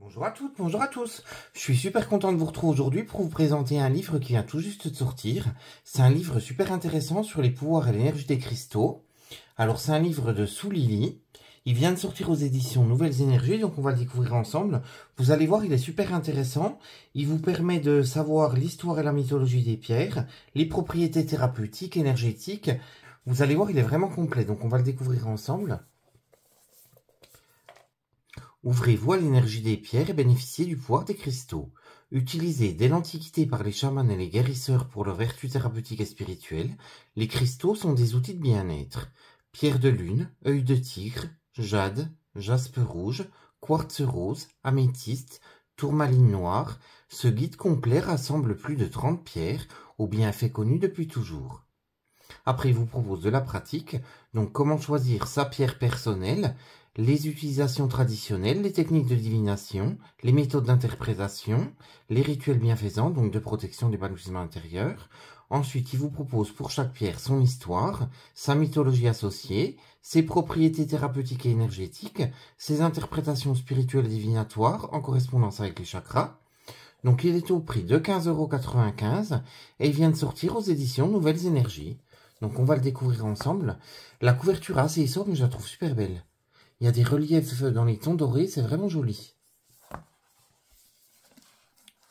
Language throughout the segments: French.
Bonjour à toutes, bonjour à tous. Je suis super content de vous retrouver aujourd'hui pour vous présenter un livre qui vient tout juste de sortir. C'est un livre super intéressant sur les pouvoirs et l'énergie des cristaux. Alors c'est un livre de Sue Lily. Il vient de sortir aux éditions Nouvelles Énergies, donc on va le découvrir ensemble. Vous allez voir, il est super intéressant. Il vous permet de savoir l'histoire et la mythologie des pierres, les propriétés thérapeutiques, énergétiques. Vous allez voir, il est vraiment complet, donc on va le découvrir ensemble. Ouvrez-vous à l'énergie des pierres et bénéficiez du pouvoir des cristaux. Utilisés dès l'Antiquité par les chamans et les guérisseurs pour leurs vertus thérapeutiques et spirituelles, les cristaux sont des outils de bien-être. Pierre de lune, œil de tigre, jade, jaspe rouge, quartz rose, améthyste, tourmaline noire, ce guide complet rassemble plus de 30 pierres aux bienfaits connus depuis toujours. Après, il vous propose de la pratique, donc comment choisir sa pierre personnelle, les utilisations traditionnelles, les techniques de divination, les méthodes d'interprétation, les rituels bienfaisants, donc de protection d'épanouissement intérieur. Ensuite, il vous propose pour chaque pierre son histoire, sa mythologie associée, ses propriétés thérapeutiques et énergétiques, ses interprétations spirituelles et divinatoires en correspondance avec les chakras. Donc il est au prix de 15,95 € et il vient de sortir aux éditions Nouvelles Énergies. Donc on va le découvrir ensemble. La couverture est assez sobre, mais je la trouve super belle. Il y a des reliefs dans les tons dorés, c'est vraiment joli.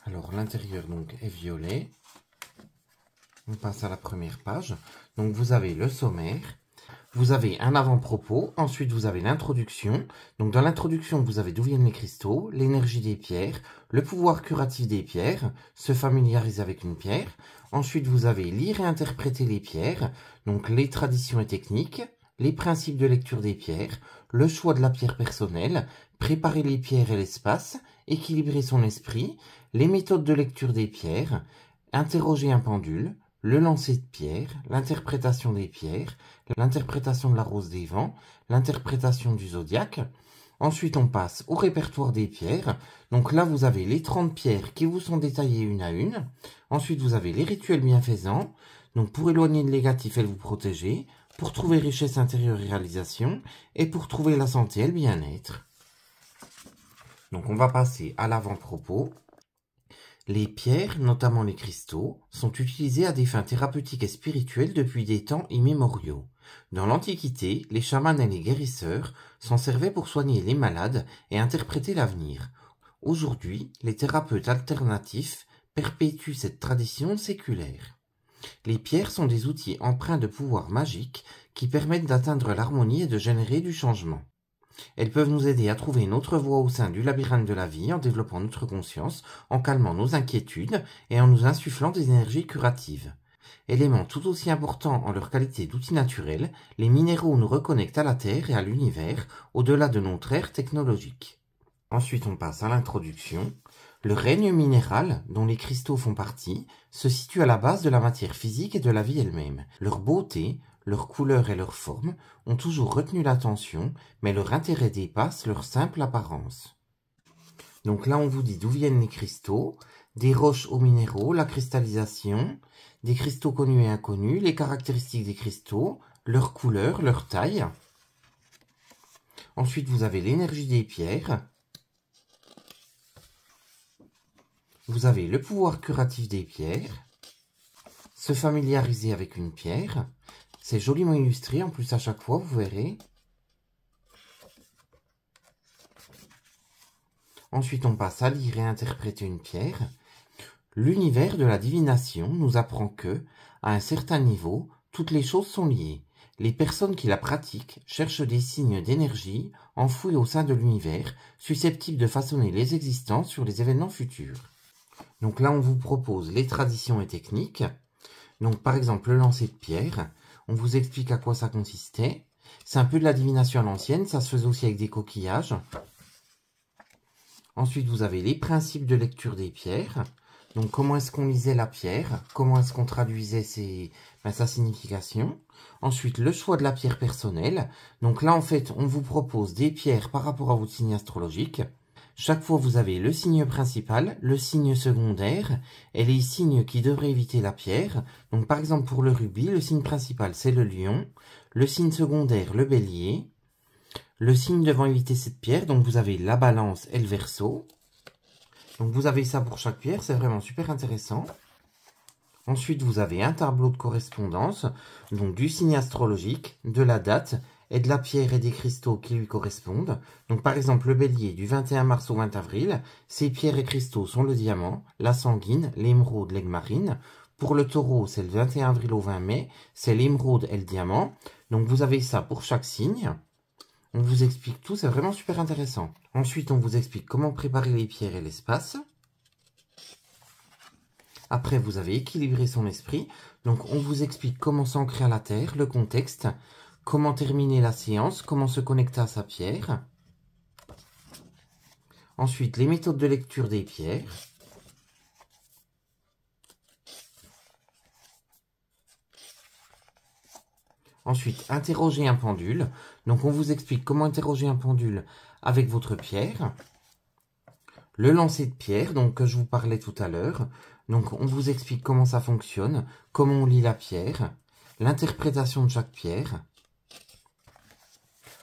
Alors l'intérieur donc est violet. On passe à la première page. Donc vous avez le sommaire. Vous avez un avant-propos, ensuite vous avez l'introduction. Donc dans l'introduction, vous avez d'où viennent les cristaux, l'énergie des pierres, le pouvoir curatif des pierres, se familiariser avec une pierre. Ensuite, vous avez lire et interpréter les pierres, donc les traditions et techniques, les principes de lecture des pierres, le choix de la pierre personnelle, préparer les pierres et l'espace, équilibrer son esprit, les méthodes de lecture des pierres, interroger un pendule, le lancer de pierre, l'interprétation des pierres, l'interprétation de la rose des vents, l'interprétation du zodiaque. Ensuite, on passe au répertoire des pierres. Donc là, vous avez les 30 pierres qui vous sont détaillées une à une. Ensuite, vous avez les rituels bienfaisants. Donc pour éloigner le négatif et vous protéger, pour trouver richesse intérieure et réalisation, et pour trouver la santé et le bien-être. Donc on va passer à l'avant-propos. Les pierres, notamment les cristaux, sont utilisés à des fins thérapeutiques et spirituelles depuis des temps immémoriaux. Dans l'Antiquité, les chamans et les guérisseurs s'en servaient pour soigner les malades et interpréter l'avenir. Aujourd'hui, les thérapeutes alternatifs perpétuent cette tradition séculaire. Les pierres sont des outils empreints de pouvoir magique qui permettent d'atteindre l'harmonie et de générer du changement. Elles peuvent nous aider à trouver notre voie au sein du labyrinthe de la vie en développant notre conscience, en calmant nos inquiétudes et en nous insufflant des énergies curatives. Éléments tout aussi importants en leur qualité d'outils naturels, les minéraux nous reconnectent à la Terre et à l'univers, au-delà de notre ère technologique. Ensuite, on passe à l'introduction. Le règne minéral, dont les cristaux font partie, se situe à la base de la matière physique et de la vie elle-même. Leur beauté, leur couleur et leur forme ont toujours retenu l'attention, mais leur intérêt dépasse leur simple apparence. Donc là, on vous dit d'où viennent les cristaux, des roches aux minéraux, la cristallisation, des cristaux connus et inconnus, les caractéristiques des cristaux, leur couleur, leur taille. Ensuite, vous avez l'énergie des pierres. Vous avez le pouvoir curatif des pierres, se familiariser avec une pierre. C'est joliment illustré en plus à chaque fois, vous verrez. Ensuite, on passe à lire et interpréter une pierre. L'univers de la divination nous apprend que, à un certain niveau, toutes les choses sont liées. Les personnes qui la pratiquent cherchent des signes d'énergie enfouis au sein de l'univers, susceptibles de façonner les existences sur les événements futurs. Donc là, on vous propose les traditions et techniques. Donc par exemple, le lancer de pierre. On vous explique à quoi ça consistait. C'est un peu de la divination à l'ancienne. Ça se faisait aussi avec des coquillages. Ensuite, vous avez les principes de lecture des pierres. Donc comment est-ce qu'on lisait la pierre? Comment est-ce qu'on traduisait sa signification? Ensuite, le choix de la pierre personnelle. Donc là, en fait, on vous propose des pierres par rapport à votre signe astrologique. Chaque fois, vous avez le signe principal, le signe secondaire et les signes qui devraient éviter la pierre. Donc, par exemple, pour le rubis, le signe principal, c'est le lion. Le signe secondaire, le bélier. Le signe devant éviter cette pierre, donc vous avez la balance et le verseau. Donc vous avez ça pour chaque pierre, c'est vraiment super intéressant. Ensuite, vous avez un tableau de correspondance, donc du signe astrologique, de la date et de la pierre et des cristaux qui lui correspondent. Donc par exemple, le bélier du 21 mars au 20 avril, ses pierres et cristaux sont le diamant, la sanguine, l'émeraude, l'aigle marine. Pour le taureau, c'est le 21 avril au 20 mai, c'est l'émeraude et le diamant. Donc vous avez ça pour chaque signe. On vous explique tout, c'est vraiment super intéressant. Ensuite, on vous explique comment préparer les pierres et l'espace. Après, vous avez équilibré son esprit. Donc, on vous explique comment s'ancrer à la terre, le contexte, comment terminer la séance, comment se connecter à sa pierre. Ensuite, les méthodes de lecture des pierres. Ensuite, interroger un pendule. Donc, on vous explique comment interroger un pendule avec votre pierre. Le lancer de pierre, donc que je vous parlais tout à l'heure. Donc, on vous explique comment ça fonctionne, comment on lit la pierre, l'interprétation de chaque pierre.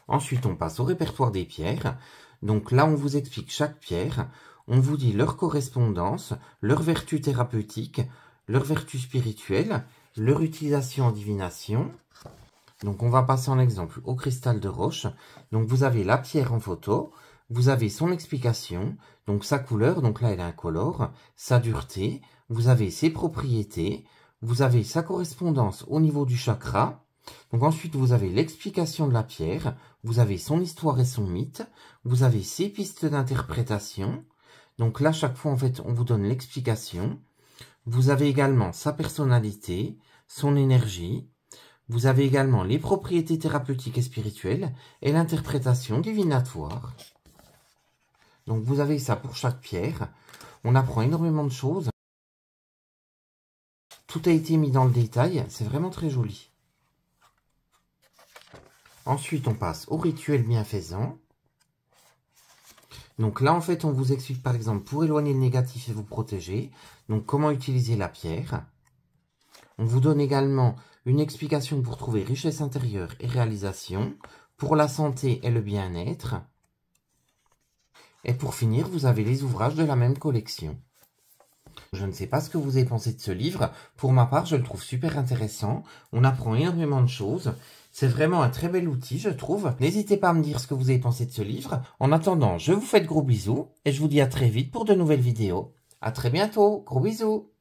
Ensuite, on passe au répertoire des pierres. Donc là, on vous explique chaque pierre. On vous dit leur correspondance, leur vertu thérapeutique, leur vertu spirituelle, leur utilisation en divination. Donc, on va passer en exemple au cristal de roche. Donc, vous avez la pierre en photo. Vous avez son explication, donc sa couleur, donc là elle est incolore, sa dureté, vous avez ses propriétés, vous avez sa correspondance au niveau du chakra, donc ensuite vous avez l'explication de la pierre, vous avez son histoire et son mythe, vous avez ses pistes d'interprétation, donc là chaque fois en fait on vous donne l'explication, vous avez également sa personnalité, son énergie, vous avez également les propriétés thérapeutiques et spirituelles et l'interprétation divinatoire. Donc vous avez ça pour chaque pierre. On apprend énormément de choses. Tout a été mis dans le détail. C'est vraiment très joli. Ensuite, on passe au rituel bienfaisant. Donc là, en fait, on vous explique par exemple pour éloigner le négatif et vous protéger. Donc comment utiliser la pierre. On vous donne également une explication pour trouver richesse intérieure et réalisation. Pour la santé et le bien-être. Et pour finir, vous avez les ouvrages de la même collection. Je ne sais pas ce que vous avez pensé de ce livre. Pour ma part, je le trouve super intéressant. On apprend énormément de choses. C'est vraiment un très bel outil, je trouve. N'hésitez pas à me dire ce que vous avez pensé de ce livre. En attendant, je vous fais de gros bisous et je vous dis à très vite pour de nouvelles vidéos. À très bientôt. Gros bisous.